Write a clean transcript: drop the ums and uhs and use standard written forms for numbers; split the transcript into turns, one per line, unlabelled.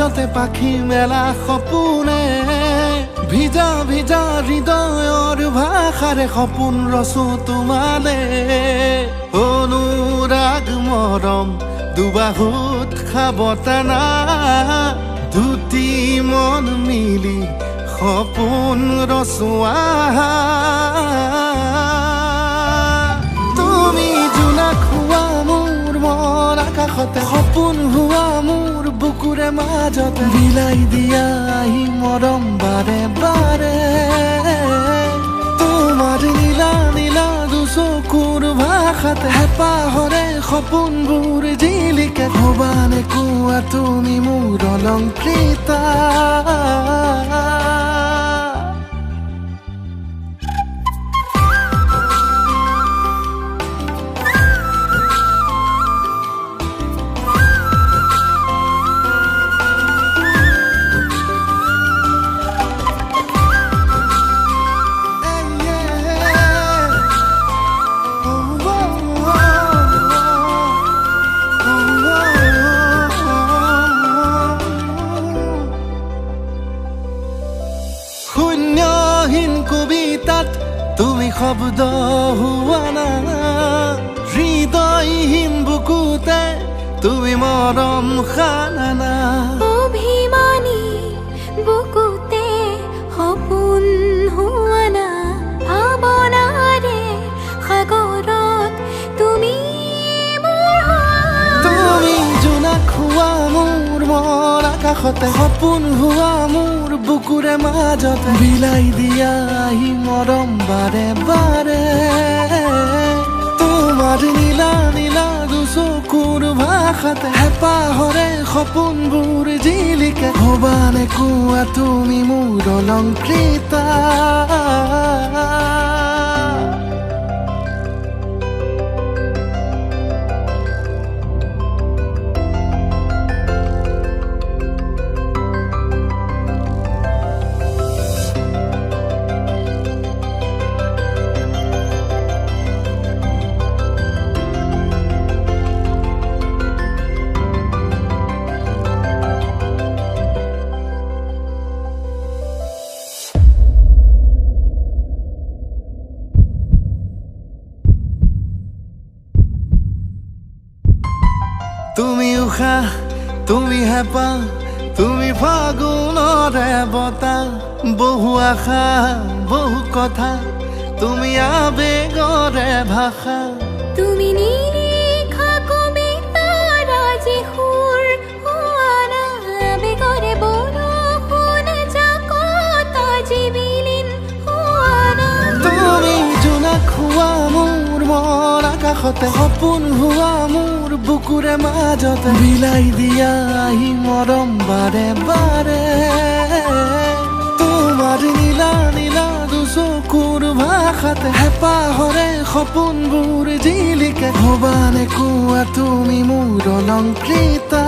মাজতে পাখি মেলা সপোনে ভিজা ভিজা হৃদয়ৰ ভাষাৰে সপোন ৰচো তোমালে অনুৰাগ মৰম দুবাহুত খাবতানা দুটি মন মিলি সপোন ৰচোৱা তুমি জোনাক হোৱা মোৰ মন আকাশতে সপোন হোৱা মোৰ বুকুৰে মাজতে বিলাই দিয়া আহি মৰম বাৰে বাৰে তোমাৰ নীলা নীলা দুচকুৰ ভাষাতে হেঁপাহৰে সপোনবোৰ জিলিকে ভবানে কোৱা তুমি মোৰ অলংকৃতা শূন্যহীন কবিতাত তুমি শব্দ হোৱা না হৃদয়হীন বুকুতে তুমি মৰম খানা
অভিমানী বুকুতে সপোন হোৱা না ভাৱনাৰে সাগৰত তুমি
তুমি জোনাক হোৱা মোৰ মন আকাশতে সপোন হোৱা মোৰ বুকুৰে মাজতে বিলাই দিয়া আহি মৰম বাৰে বাৰে তোমাৰ নীলা নীলা দুচকুৰ ভাষাতে হেঁপাহৰে সপোনবোৰ জিলিকে ভবানে কোৱা তুমি মোৰ অলংকৃতা তুমি উশাহ তুমি হেঁপাহ তুমি ফাগুনৰে বতাহ বহু আশা বহু কথা তুমি আবেগৰে ভাষা
তুমি নিলিখা কবিতাৰ আজি সুৰ হোৱা না আবেগৰে বৰষুণ জাকত আজি বিলীন হোৱা না
তুমি জোনাক হোৱা মোৰ মন আকাশতে সপোন হোৱা মোৰ বুকুৰে মাজতে বিলাই দিয়া আহি মৰম বাৰে বাৰে তোমাৰ নীলা নীলা দুচকুৰ ভাষাতে হেঁপাহৰে সপোনবোৰ জিলিকে ভবানে কোৱা তুমি মোৰ অলংকৃতা